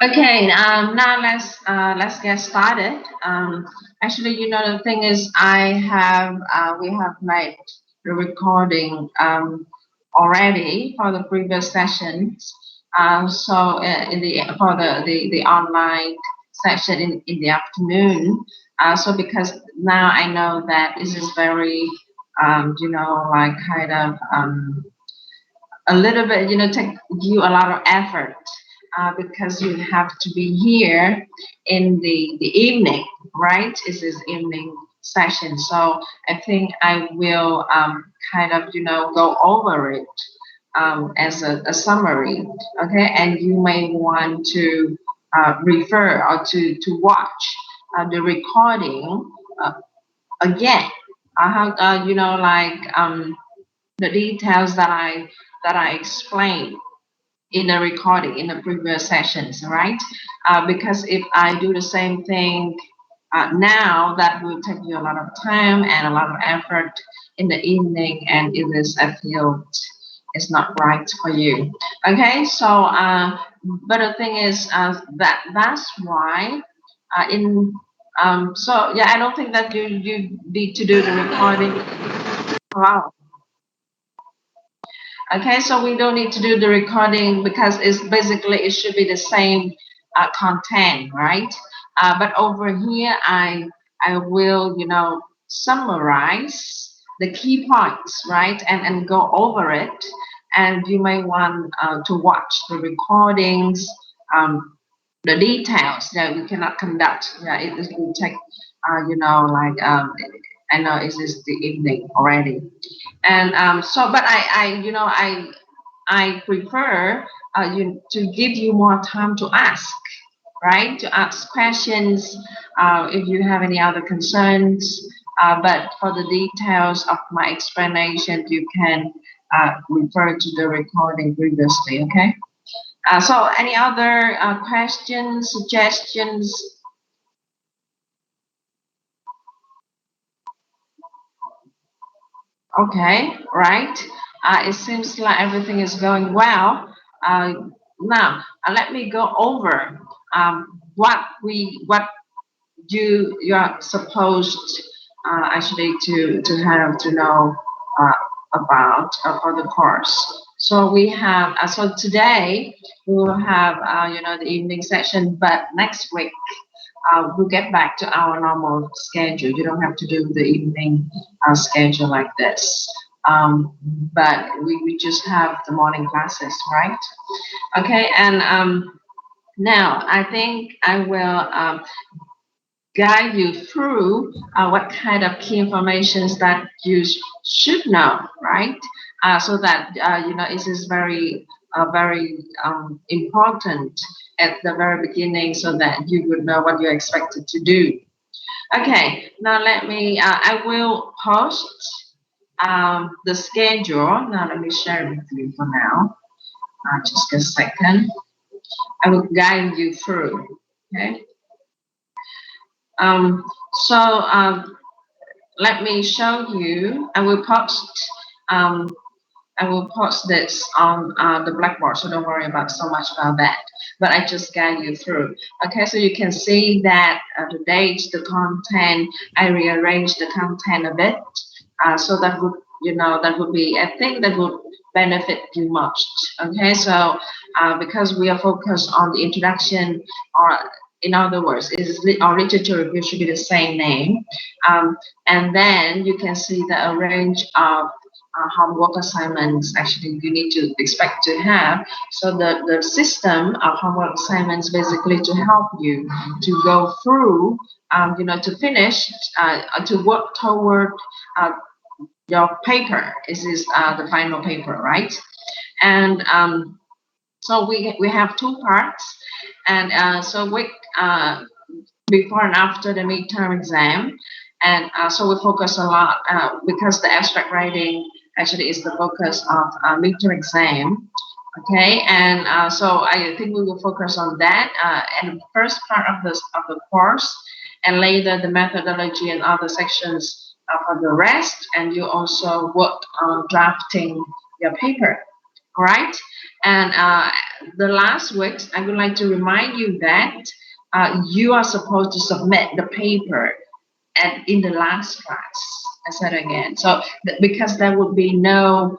Okay, now let's get started. Actually, the thing is, we have made the recording already for the previous sessions. So in the for the online session in the afternoon. So because now I know that this is very like kind of a little bit, take you a lot of effort because you have to be here in the evening, right? This is evening session. So I think I will kind of, go over it as a summary, okay? And you may want to refer or to watch the recording uh, again. I have, like the details that I explained in the recording in the previous sessions, right? Because if I do the same thing now, that will take you a lot of time and a lot of effort in the evening, and it is, I feel, it's not right for you. Okay, so but the thing is that's why in so yeah, I don't think that you need to do the recording. Wow. Okay, so we don't need to do the recording because it's basically it should be the same content, right? But over here, I will summarize the key points, right, and go over it. And you may want to watch the recordings, the details that we cannot conduct. Yeah, it will take like I know it is the evening already. And so but I prefer you to give you more time to ask, right, to ask questions if you have any other concerns, but for the details of my explanation you can refer to the recording previously. Okay, so any other questions, suggestions? Okay, right. It seems like everything is going well. Uh, Now, let me go over what you are supposed actually to have to know uh, about for the course. So we have so today we will have the evening session, but next week we'll get back to our normal schedule. You don't have to do the evening schedule like this. But we just have the morning classes, right? Okay, and now I think I will guide you through what kind of key informations that you should know, right? So that it is very important at the very beginning, so that you would know what you're expected to do. Okay, now let me. I will post the schedule. Now let me share it with you for now. Just a second. I will guide you through. Okay. Um, so let me show you. Um, I will post this on the Blackboard, so don't worry about so much about that. But I just guide you through. Okay, so you can see that the dates, the content. I rearranged the content a bit, so that would that would be I think that would benefit you most. Okay, so because we are focused on the introduction, or in other words, our literature review should be the same name, and then you can see the range of homework assignments actually you need to expect to have. So the system of homework assignments basically to help you to go through, to finish, to work toward uh, your paper. This is the final paper, right? And so we have two parts, and so before and after the midterm exam. And so we focus a lot because the abstract writing actually is the focus of midterm exam. Okay, and so I think we will focus on that in the first part of the course, and later the methodology and other sections for the rest. And you also work on drafting your paper. All right. And the last weeks, I would like to remind you that you are supposed to submit the paper and in the last class. I said again. So because there would be no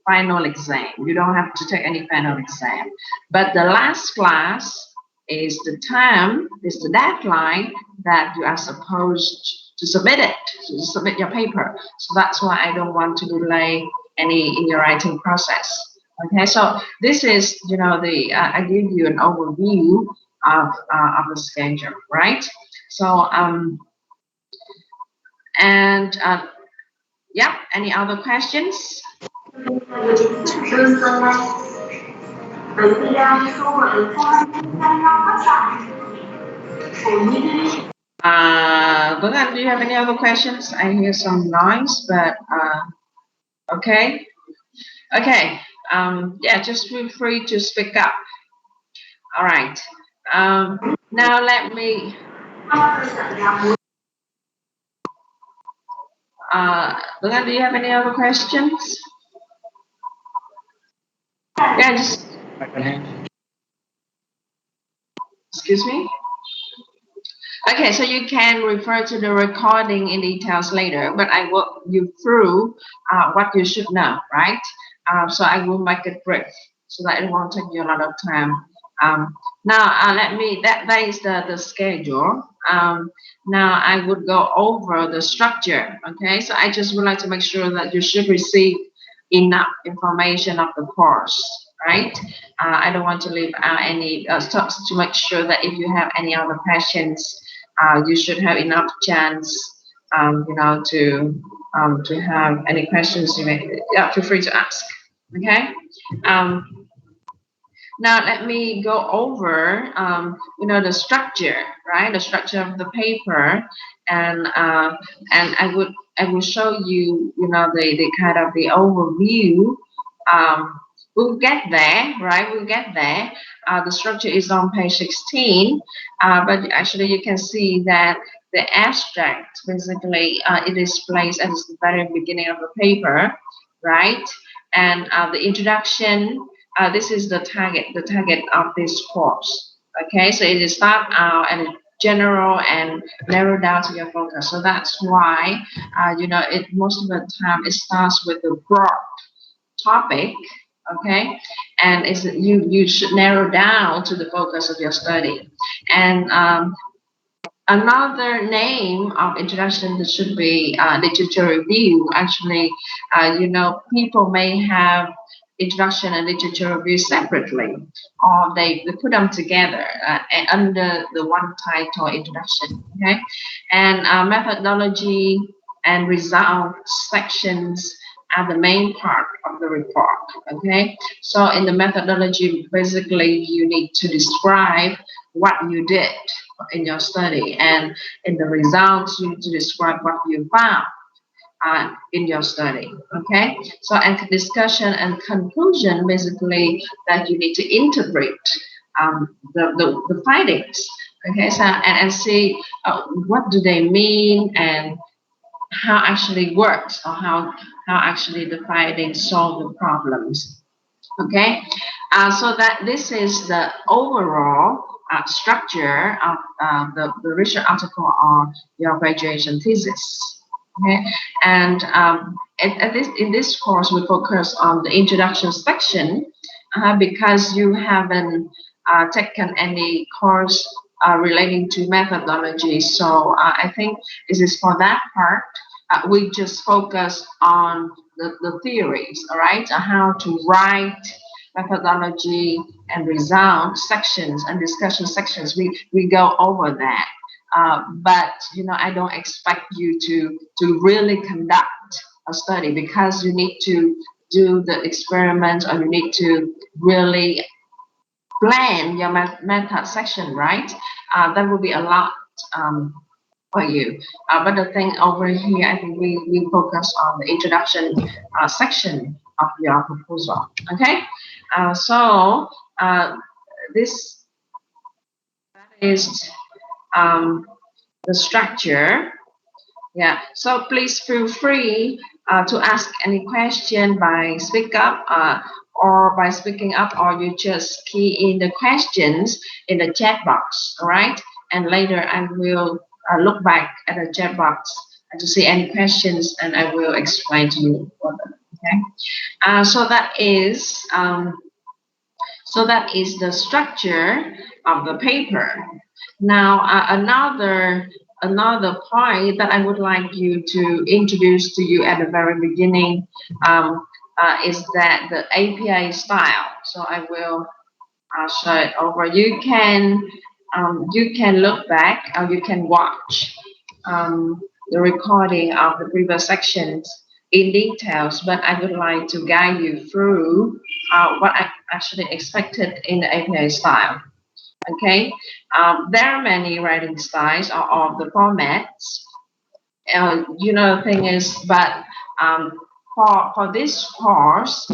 final exam, you don't have to take any final exam. But the last class is the time, is the deadline that you are supposed to submit it, to submit your paper. So that's why I don't want to delay any in your writing process. Okay, so this is, the I give you an overview of the schedule, right? So and yeah, any other questions? Bernard, do you have any other questions? I hear some noise, but okay. Okay. Yeah, just feel free to speak up. All right. Now let me. Bernard, do you have any other questions? Yeah, just excuse me. Okay, so you can refer to the recording in details later, but I walk you through what you should know, right? So I will make it brief so that it won't take you a lot of time. Now, that is the schedule. Now I would go over the structure, okay? So I just would like to make sure that you should receive enough information of the course, right? I don't want to leave out any stops to make sure that if you have any other questions, you should have enough chance, to have any questions you may, yeah, feel free to ask. Okay. Now let me go over, the structure, right? The structure of the paper, and I will show you, the kind of the overview. Um, we'll get there, right? We'll get there. The structure is on page 16, but actually you can see that the abstract basically it is placed at the very beginning of the paper, right? And the introduction. This is the target of this course. Okay, so it is start out and general and narrow down to your focus. So that's why, it most of the time it starts with the broad topic. Okay, and is you should narrow down to the focus of your study. And another name of introduction that should be literature review. Actually, people may have introduction and literature review separately, or they put them together under the one title introduction. Okay, and methodology and results sections are the main part of the report. Okay, so in the methodology, basically you need to describe what you did in your study, and in the results you need to describe what you found in your study. Okay, so and discussion and conclusion, basically that you need to interpret the findings. Okay, so and see what do they mean, and how actually works, or how actually the findings solve the problems. Okay, so that this is the overall structure of the research article on your graduation thesis. Okay, and in this course we focus on the introduction section, because you haven't taken any course relating to methodology. So I think this is for that part. We just focus on the theories, all right? How to write, methodology, and result sections and discussion sections. We go over that. But I don't expect you to really conduct a study, because you need to do the experiment, or you need to really plan your method section, right? That will be a lot for you. But the thing over here, I think we focus on the introduction section of your proposal. Okay, so this is the structure. Yeah, so please feel free to ask any question by speak up, or by speaking up, or you just key in the questions in the chat box, all right? And later I will look back at the chat box to see any questions, and I will explain to you further, okay? So that is the structure of the paper. Now, another point that I would like you to introduce to you at the very beginning is that the APA style. So I will show it over. You can look back, or you can watch the recording of the previous sections in details, but I would like to guide you through what I actually expected in the APA style. Okay, there are many writing styles or the formats. The thing is, but um, for this course,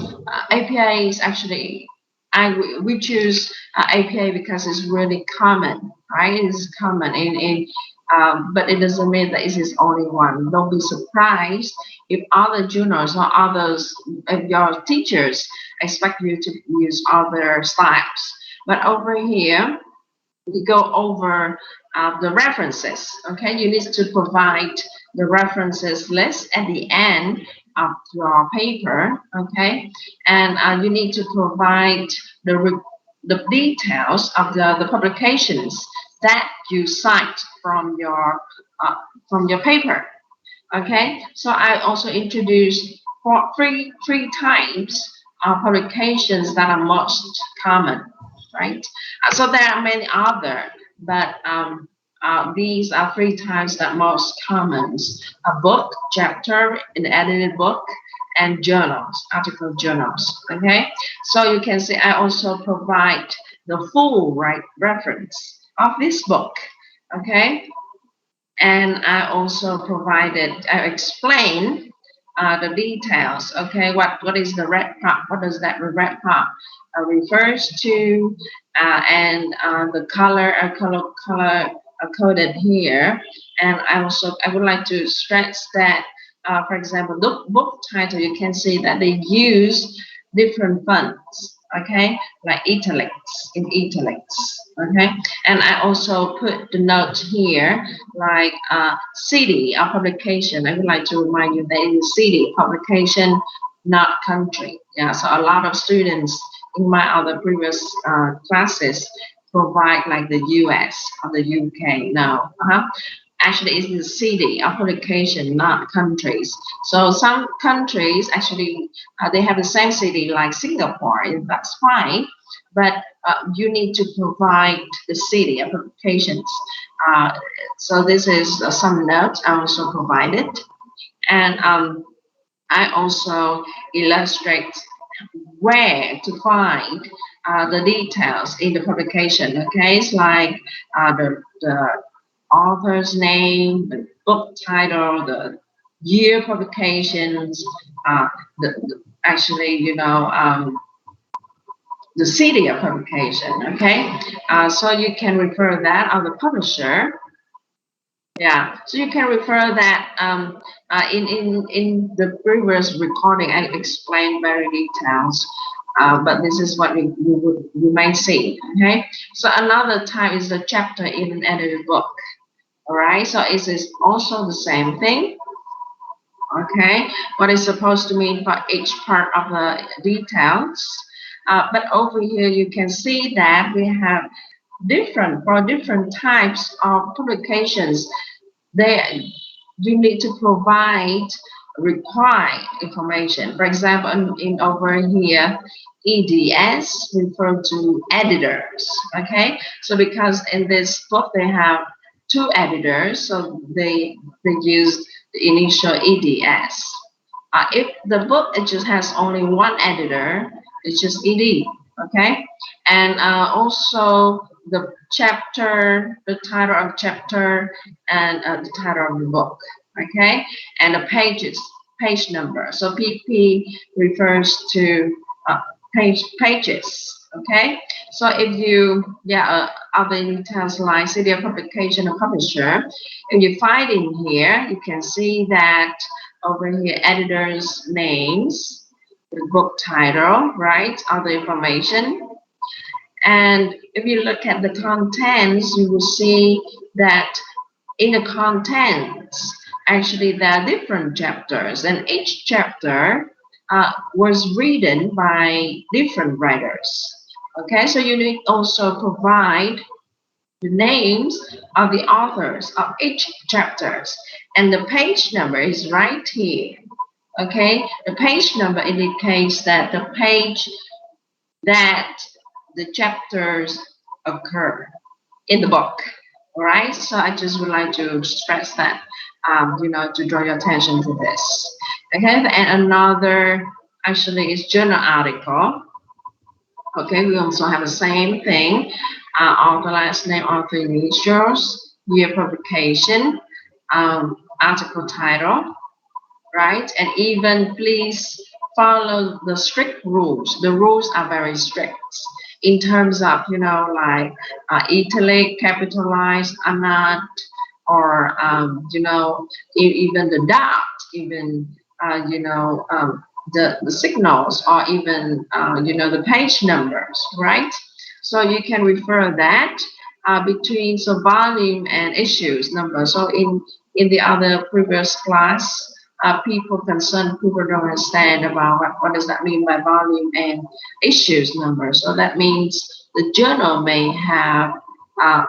APA is actually we choose APA because it's really common, right? It's common but it doesn't mean that it is only one. Don't be surprised if other juniors or others, if your teachers expect you to use other styles. But over here, we go over the references. Okay, you need to provide the references list at the end of your paper. Okay, and you need to provide the details of the publications that you cite from your paper. Okay, so I also introduced three types of publications that are most common, right? So there are many other, but these are three types that most common: a book, chapter, an edited book, and journals, article journals. Okay, so you can see I also provide the full reference of this book. Okay, and I also I explain the details. Okay, what is the red part? What does that red part refers to? And the color coded here. And I would like to stress that, for example, the book title, you can see that they use different fonts. Okay, like italics. Okay, and I also put the note here, like city of publication. I would like to remind you that it is city publication, not country. Yeah, so a lot of students in my other previous classes provide like the US or the UK. No, actually it's the city of publication, not countries. So some countries actually they have the same city like Singapore, and that's fine, but you need to provide the city of publications. Uh, so this is some notes I also provided, and I also illustrate where to find the details in the publication. Okay, it's like the author's name, the book title, the year publications, actually, the city of publication. Okay, so you can refer that on the publisher. Yeah, so you can refer that in the previous recording. I explained very details, but this is what you may see. Okay, so another type is the chapter in an edited book. All right, so it is also the same thing. Okay, what is supposed to mean for each part of the details. But over here you can see that we have different types of publications. You need to provide required information. For example, in over here, EDS refer to editors. Okay, so because in this book they have two editors, so they use the initial EDS. If the book it just has only one editor, it's just ED. Okay, and also the chapter, the title of chapter, and the title of the book. Okay, and the page number. So PP refers to pages. Okay, so if you other details like city of publication and publisher, if you find in here, you can see that over here editors names, the book title, right? Other information. And if you look at the contents, you will see that in the contents, actually there are different chapters, and each chapter was written by different writers. Okay, so you need also provide the names of the authors of each chapters, and the page number is right here. Okay, the page number indicates that the page that the chapters occur in the book. All right, so I just would like to stress that, to draw your attention to this. Okay, and another actually is journal article. Okay, we also have the same thing. Author last name, author initials, year publication, article title, right? And even please follow the strict rules. The rules are very strict in terms of, like italic, capitalized, not, or, even the dot, even, the signals, or even, the page numbers, right? So you can refer that between so volume and issues number. So in the other previous class, people don't understand about what does that mean by volume and issues number. So that means the journal may have uh,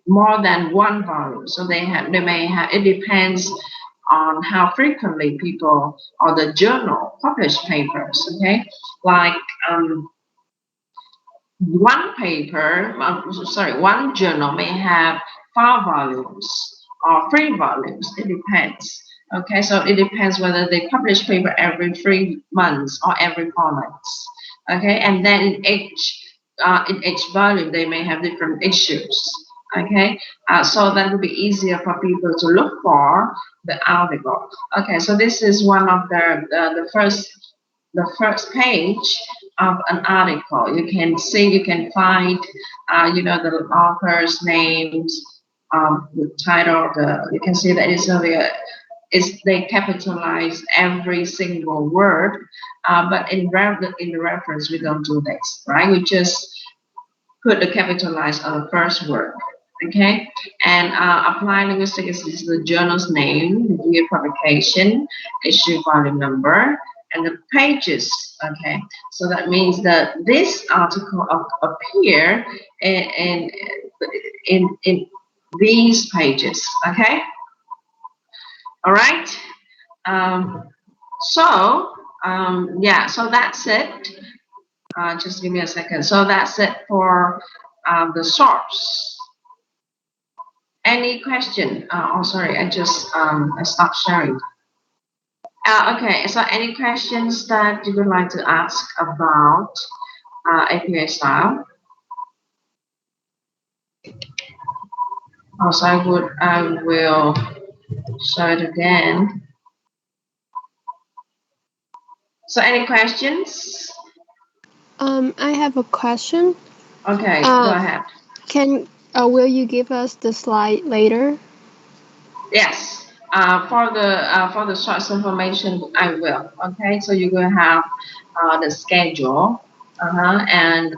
more than one volume. So they may have, it depends on how frequently people or the journal publish papers. Okay, like one journal may have 4 volumes or 3 volumes. It depends. Okay, so it depends whether they publish paper every 3 months or every 4 months. Okay, and then in each volume they may have different issues. Okay, so that will be easier for people to look for the article. Okay, so this is one of the first page of an article. You can see, you can find, the author's names, the title. You can see that they capitalize every single word, but in the reference we don't do this, right? We just put the capitalize on the first word. Okay, and apply linguistic is the journal's name, the year publication, issue volume number, and the pages. Okay, so that means that this article appear in these pages. Okay, all right. Um, so that's it. Just give me a second. So that's it for the source. Any question? Oh, sorry, I stopped sharing. Okay, so any questions that you would like to ask about APA style? Also, I will show it again. So any questions? I have a question. Okay, go ahead. Will you give us the slide later? Yes. For the source information, I will. Okay, so you will have the schedule, and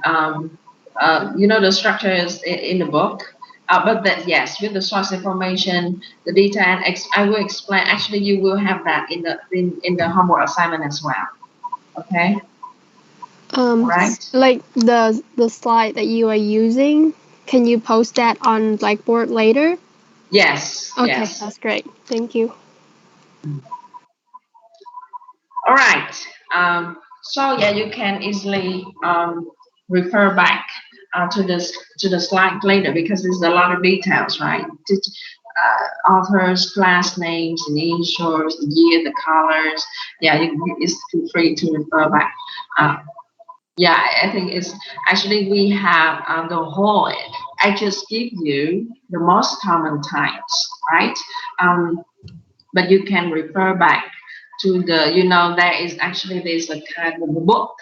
the structure is in the book. But that, yes, with the source information, the data, and I will explain. Actually, you will have that in the homework assignment as well. Okay. Right. Like the slide that you are using, can you post that on Blackboard later? Yes. Okay, yes. That's great. Thank you. All right. So yeah, you can easily refer back to the slide later, because there's a lot of details, right? Authors, class names, initials, the year, the colors. Yeah, it's feel free to refer back. Yeah, I think it's actually we have the whole. I just give you the most common types, right? But you can refer back to there's a kind of a book.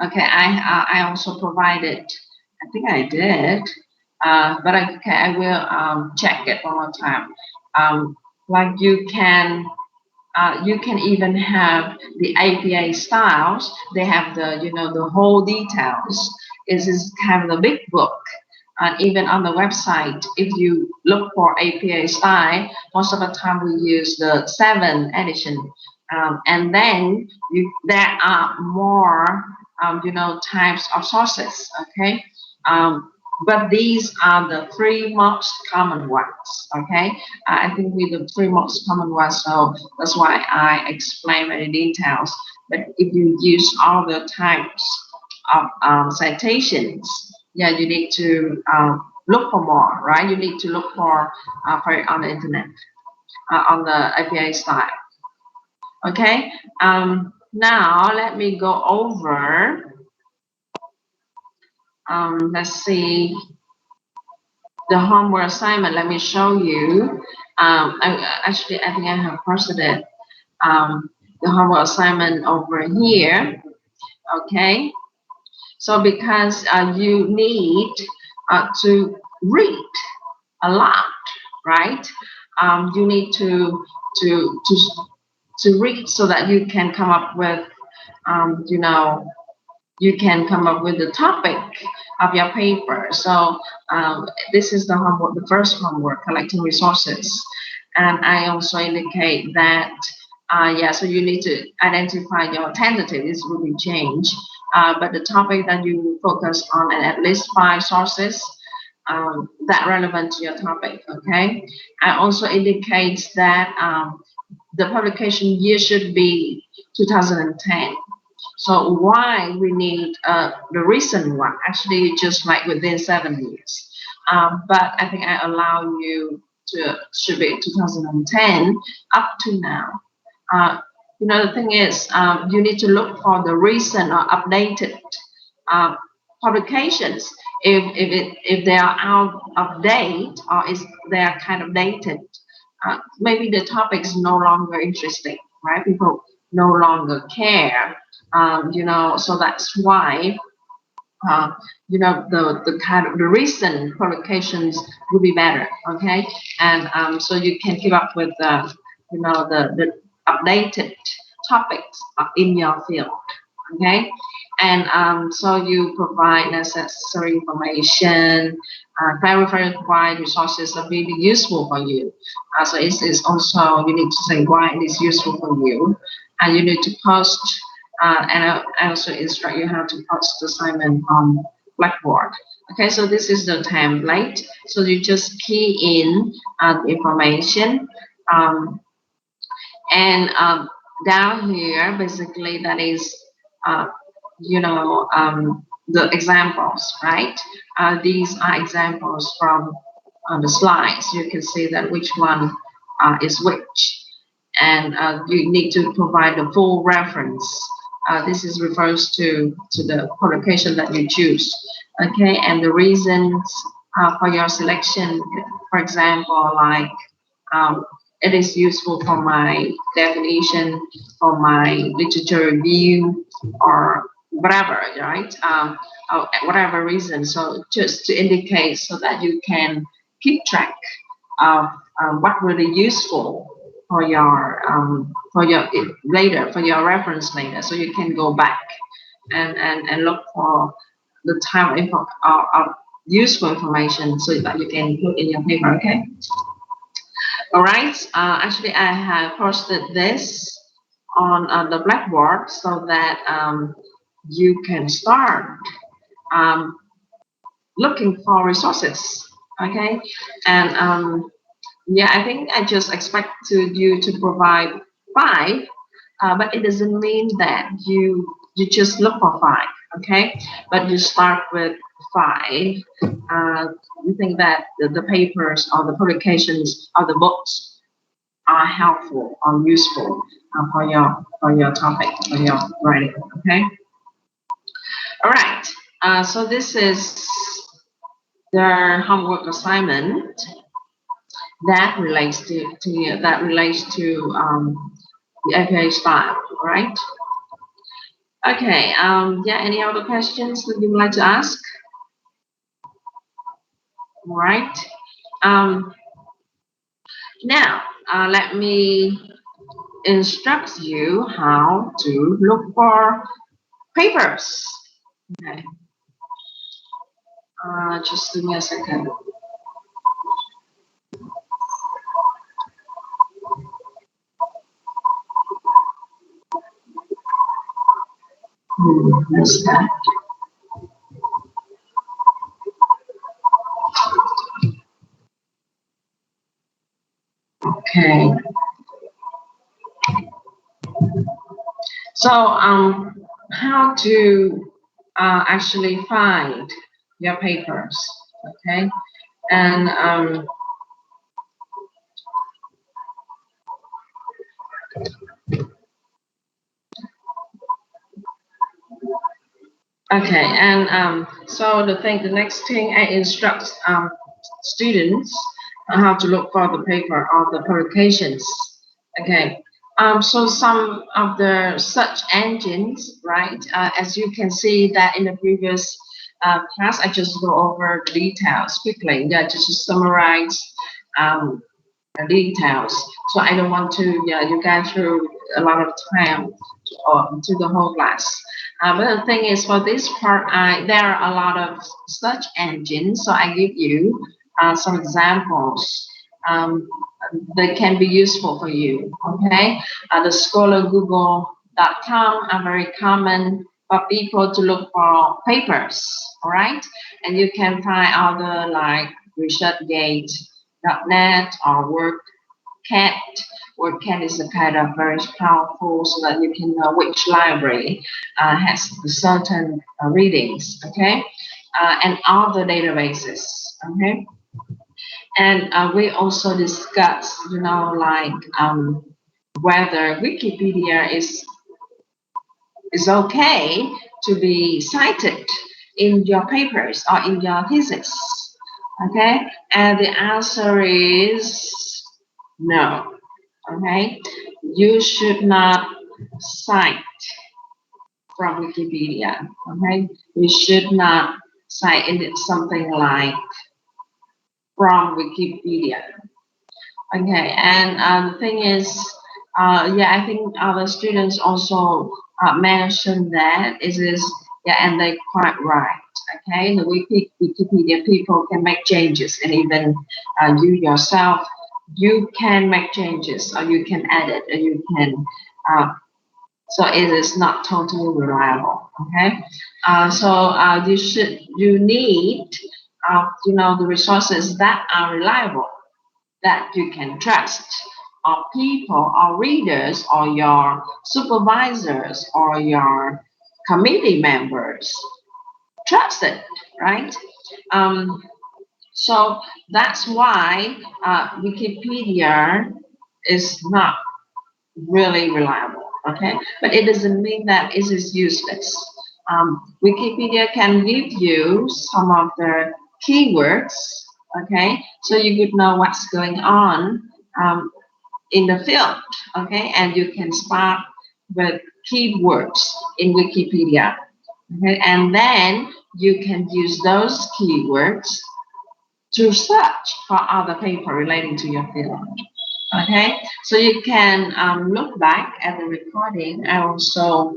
Okay, I also provided. I think I did, but I will check it one more time. Like you can You can even have the APA styles. They have the, the whole details. It is kind of a big book. And even on the website, if you look for APA style, most of the time we use the 7th edition. And then there are more, types of sources, okay? Um, but these are the three most common ones, okay? I think with the three most common ones, so that's why I explain many details. But if you use all the types of citations, yeah, you need to look for more, right? You need to look for it on the internet, on the APA style. Okay. Now let me go over. Let's see the homework assignment. Let me show you. Actually, I think I have posted it. The homework assignment over here. Okay. So because you need to read a lot, right? You need to to to read so that you can come up with, um, you know, you can come up with the topic of your paper. So this is the homework, the first homework, collecting resources. And I also indicate that, yeah, so you need to identify your tentative, this will be changed. But the topic that you focus on, and at least 5 sources that relevant to your topic, okay? I also indicates that the publication year should be 2010. So why we need the recent one? Actually, just like within 7 years. But I think I allow you to should be 2010 up to now. Uh, the thing is, you need to look for the recent or updated uh, publications. If they are out of date or is they are kind of dated, maybe the topic is no longer interesting, right? People no longer care, so that's why, uh, the kind of the recent publications will be better, okay? And so you can keep up with the updated topics in your field, okay? And so you provide necessary information, clarify why resources are really useful for you. So it's also, you need to say why it is useful for you, and you need to post, and I also instruct you how to post the assignment on Blackboard. Okay, so this is the template. So you just key in the information, um, and down here, basically, that is, uh, the examples, right? These are examples from the slides. You can see that which one is which, and you need to provide the full reference. This is refers to the publication that you choose, okay, and the reasons for your selection. For example, like, um, it is useful for my definition, for my literature review, or whatever, right? Whatever reason. So just to indicate so that you can keep track of what really useful for your later, for your reference later, so you can go back and look for the type of useful information so that you can put in your paper. Okay. All right. Actually, I have posted this on the Blackboard so that you can start um, looking for resources. Okay. And yeah, I think I just expected you to provide 5, but it doesn't mean that you just look for 5. Okay. But you start with 5. You think that the papers or the publications or the books are helpful or useful for your topic, for your writing. Okay. All right. So this is the homework assignment that relates to the APA style, right? Okay. Yeah. Any other questions that you would like to ask? All right. Um, Now, let me instructs you how to look for papers. Okay. Just give me a second. What's that? Okay. So, how to actually find your papers? Okay, and okay, and so the next thing I instruct students on how to look for the paper or the publications. Okay, so some of the search engines, right? As you can see that in the previous class, I just go over the details quickly. Yeah, just to summarize um, the details. So I don't want to, yeah, you guys through a lot of time to the whole class. But the thing is, for this part, there are a lot of search engines. So I give you some examples that can be useful for you. Okay, the Scholar Google.com are very common for people to look for papers. All right, and you can find other like ResearchGate.net or WordCat. WordCat is a kind of very powerful so that you can know which library has certain readings, okay, and other databases, okay. And we also discuss, like whether Wikipedia is okay to be cited in your papers or in your thesis, okay. And the answer is no. Okay, you should not cite from Wikipedia. Okay, you should not cite in something like from Wikipedia. Okay, and the thing is, yeah, I think other students also mentioned that it is, yeah, and they're quite right. Okay, the Wikipedia people can make changes, and even you yourself, you can make changes, or you can edit, or you can. Uh, so it is not totally reliable. Okay, you need, the resources that are reliable, that you can trust, or people or readers or your supervisors or your committee members trust it, right? Um, so that's why Wikipedia is not really reliable, okay? But it doesn't mean that it is useless. Wikipedia can give you some of the keywords, okay? So you could know what's going on um, in the field, okay? And you can start with keywords in Wikipedia, okay? And then you can use those keywords to search for other paper relating to your field. Okay, so you can look back at the recording. I also,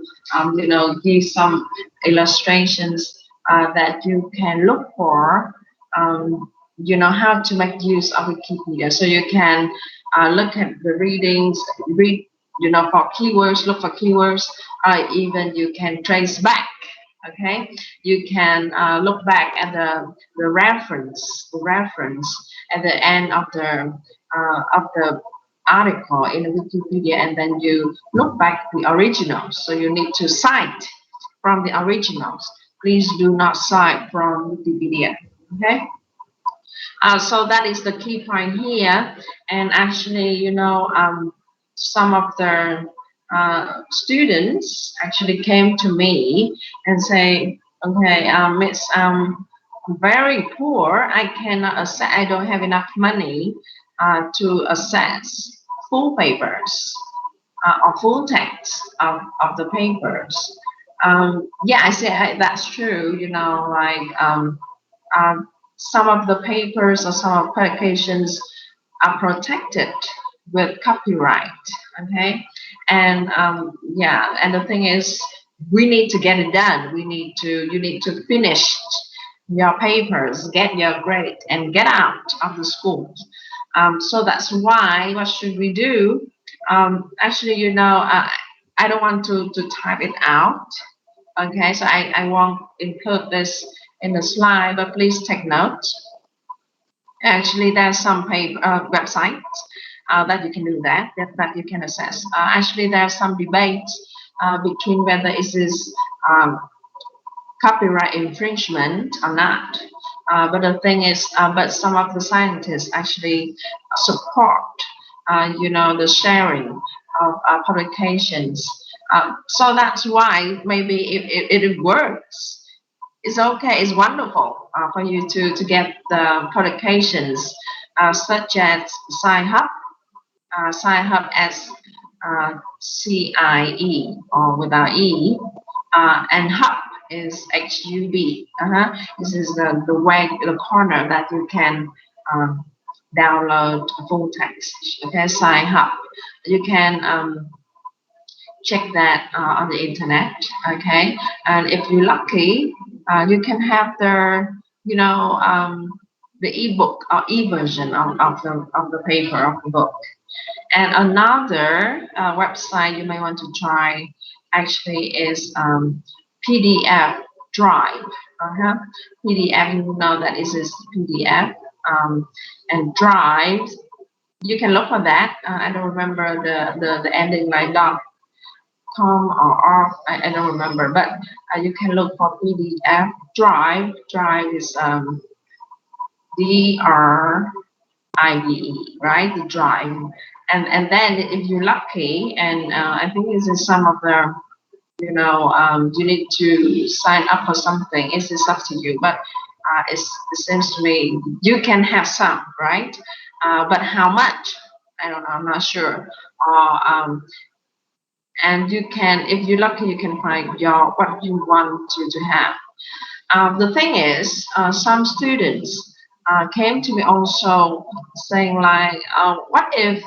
give some illustrations that you can look for, how to make use of Wikipedia. So you can look at the readings, read, for keywords, look for keywords, even you can trace back. Okay, you can look back at the reference at the end of the article in Wikipedia, and then you look back the originals. So you need to cite from the originals. Please do not cite from Wikipedia. Okay. So that is the key point here. And actually, some of the students actually came to me and say, okay, Miss, very poor. I cannot access. I don't have enough money to access full papers or full text of the papers. Yeah, I say that's true. Some of the papers or some of publications are protected with copyright. Okay, And yeah, and the thing is, we need to get it done. You need to finish your papers, get your grade, and get out of the school. So that's why, what should we do? Actually, I don't want to type it out. Okay, so I won't include this in the slide, but please take note. Actually, there's some websites that you can do that you can access. Actually, there's some debate between whether it is um, copyright infringement or not. But the thing is, but some of the scientists actually support, the sharing of publications. So that's why maybe if it works, it's okay, it's wonderful for you to get the publications such as Sci-Hub, Sci-Hub as CIE or without E, and Hub is HUB. This is the way, the corner that you can um, download full text. Okay, Sci-Hub. You can check that on the internet. Okay, and if you're lucky, you can have the ebook or e-version of the paper of the book. And another website you may want to try actually is PDF Drive. PDF, you know that is PDF, and Drive. You can look for that. I don't remember the ending like .com or off. I don't remember, but you can look for PDF Drive. Drive is DRIVE, right? The Drive. And then if you're lucky, and I think this is some of the, you need to sign up for something. It's up to you, but it seems to me you can have some, right? But how much? I don't know. I'm not sure. And you can, if you're lucky, you can find what you want to have. The thing is, some students came to me also saying like, what if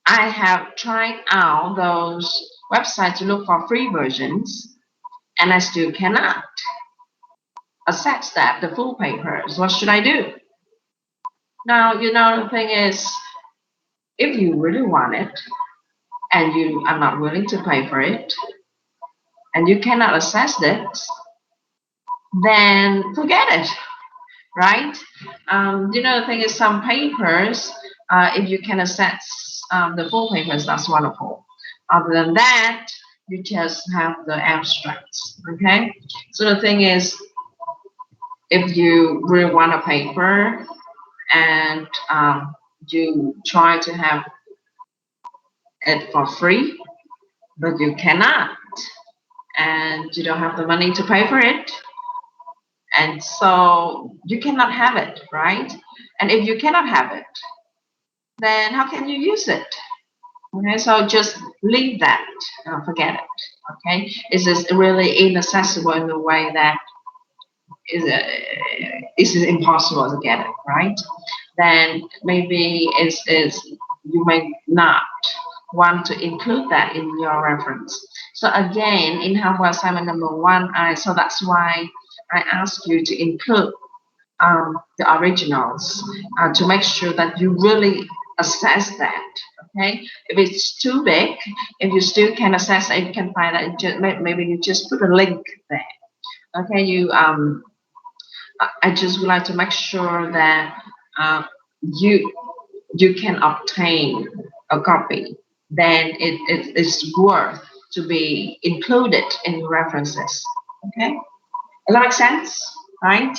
I have tried out those websites to look for free versions and I still cannot access the full papers? What should I do? Now, the thing is, if you really want it and you are not willing to pay for it and you cannot access it, then forget it, right? The thing is, some papers, if you can access the full papers, that's wonderful. Other than that, you just have the abstracts, okay? So the thing is, if you really want a paper and you try to have it for free, but you cannot, and you don't have the money to pay for it, and so you cannot have it, right? And if you cannot have it, then how can you use it? Okay, so just leave that, forget it. Okay, it's just really inaccessible in the way that is impossible to get it, right? Then maybe is you may not want to include that in your reference. So again, in homework assignment number 1, so that's why I ask you to include the originals to make sure that you really assess that. Okay, if it's too big, if you still can assess it, you can find that. Maybe you just put a link there. Okay, I just would like to make sure that you can obtain a copy. Then it is worth to be included in your references. Okay, does that make sense? Right?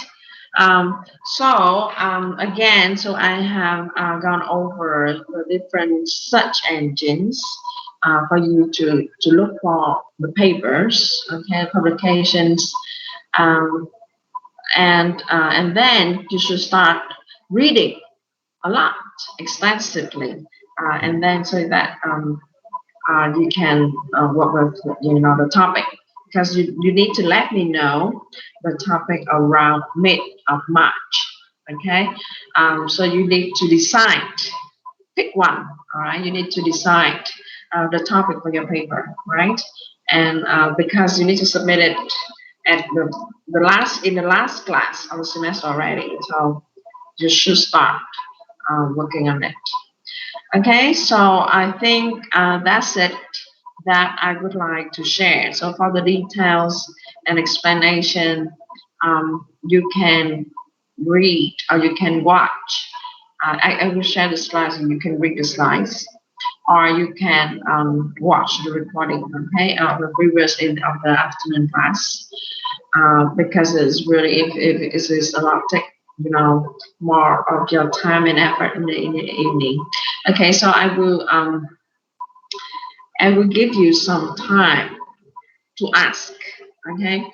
Again, so I have gone over the different search engines for you to look for the papers, okay, publications, um, and then you should start reading a lot, extensively, and then so that you can work with the topic, because you need to let me know the topic around mid of March. Okay, so you need to decide, pick one. All right, you need to decide the topic for your paper, right? And because you need to submit it at the last class of the semester already, so you should start working on it. Okay, so I think that's it that I would like to share. So for the details and explanation, you can read or you can watch. I will share the slides and you can read the slides, or you can watch the recording, okay, of the previous of the afternoon class, because it's really, if it is a lot take, more of your time and effort in the evening. Okay, so I will give you some time to ask, okay,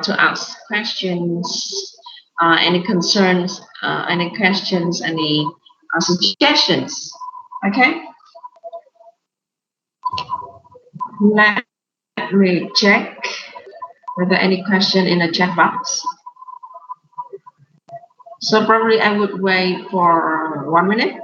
to ask questions, any concerns, any questions, any suggestions, okay. Let me check whether any question in the chat box. So probably I would wait for 1 minute.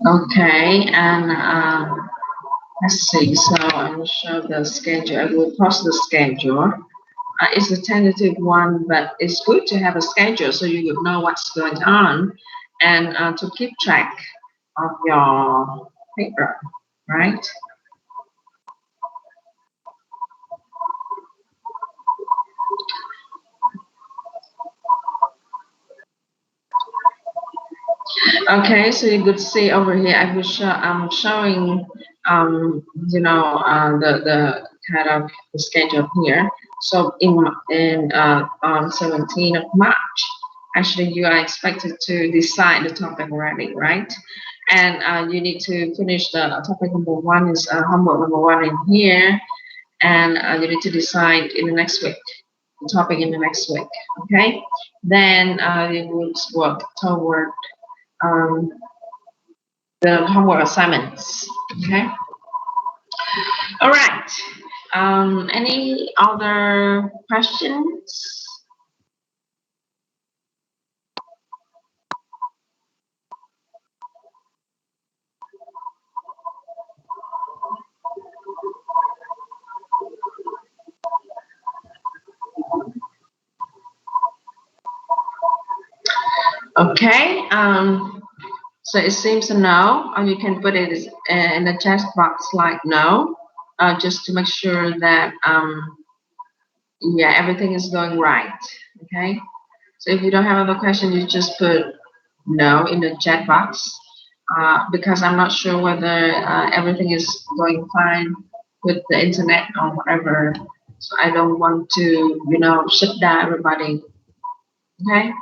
Okay, and let's see. So I will show the schedule. I will post the schedule. It's a tentative one, but it's good to have a schedule so you would know what's going on, and to keep track of your paper, right? Okay, so you could see over here, I'm showing, the kind of the schedule here. So on 17th of March, actually you are expected to decide the topic already, right? And you need to finish the topic number one is homework number one in here, and you need to decide in the next week, the topic in the next week, okay? Then you would work toward um, the homework assignments. Okay. All right. Any other questions? Okay. So it seems a no, or you can put it in the chat box like no, just to make sure that yeah, everything is going right. Okay. So if you don't have other questions, you just put no in the chat box, because I'm not sure whether everything is going fine with the internet or whatever. So I don't want to, shut down everybody. Okay.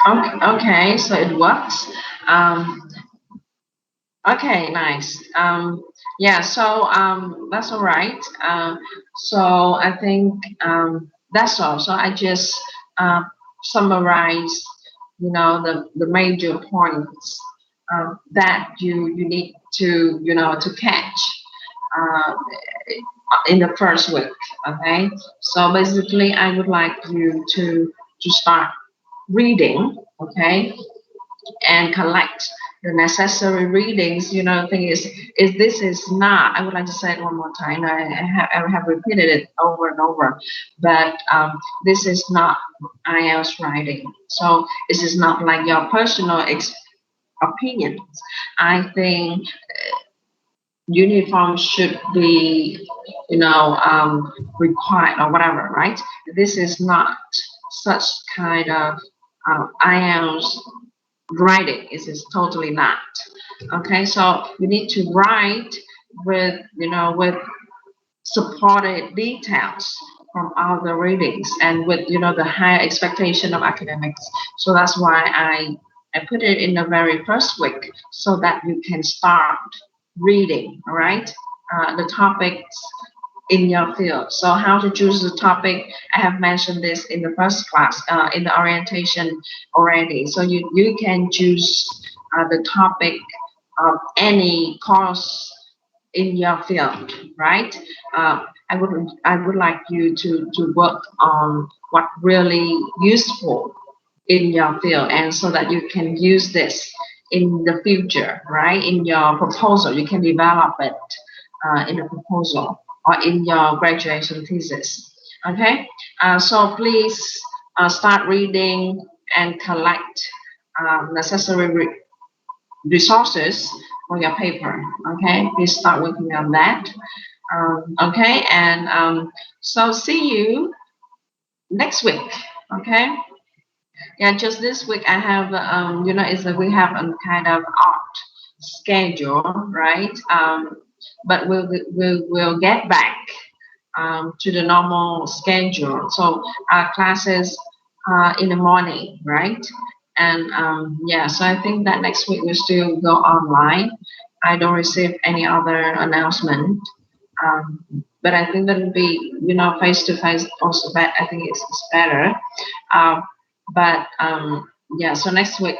Okay. Okay. So it works. Um, okay. Nice. Yeah. So that's all right. So I think that's all. So I just uh, summarize, the major points that you need to, to catch uh, in the first week. Okay. So basically, I would like you to start reading. Okay, and collect the necessary readings. The thing is this is not. I would like to say it one more time. I have repeated it over and over, but this is not IELTS writing. So this is not like your personal opinions. I think uniform should be, required or whatever, right? This is not such kind of IELTS writing. It is totally not. Okay, so you need to write with, with supported details from all the readings, and with, the higher expectation of academics. So that's why I put it in the very first week, so that you can start reading. All right, the topics in your field. So how to choose the topic, I have mentioned this in the first class, in the orientation already. So you can choose the topic of any course in your field, right? I would like you to work on what really useful in your field, and so that you can use this in the future, right? In your proposal, you can develop it in a proposal or in your graduation thesis. Okay, so please start reading and collect necessary resources for your paper. Okay, please start working on that. Okay, and so see you next week. Okay, yeah, just this week I have is that we have a kind of art schedule, right? But we'll get back to the normal schedule. So our classes in the morning, right? And yeah, so I think that next week we'll still go online. I don't receive any other announcement. But I think that would be, face to face also. But I think it's better. Um, but yeah, so next week,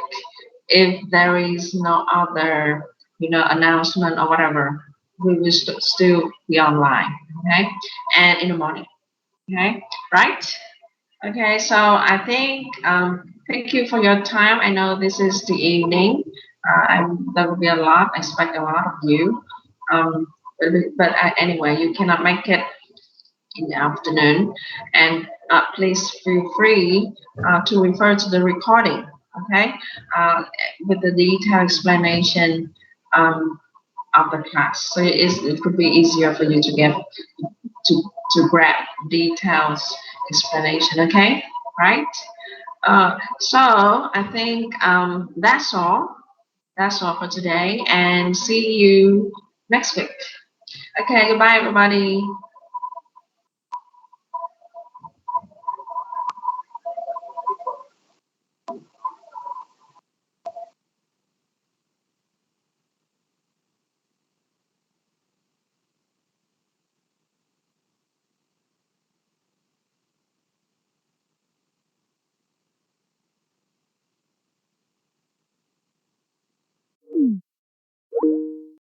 if there is no other, announcement or whatever, we will still be online. Okay, and in the morning. Okay, right? Okay, so I think thank you for your time. I know this is the evening. There will be a lot. I expect a lot of you. Um, but anyway, you cannot make it in the afternoon, and please feel free to refer to the recording. Okay, uh, with the detailed explanation of the class, so it could be easier for you to get to grab details explanation. Okay, right? So I think that's all. That's all for today, and see you next week. Okay, goodbye, everybody.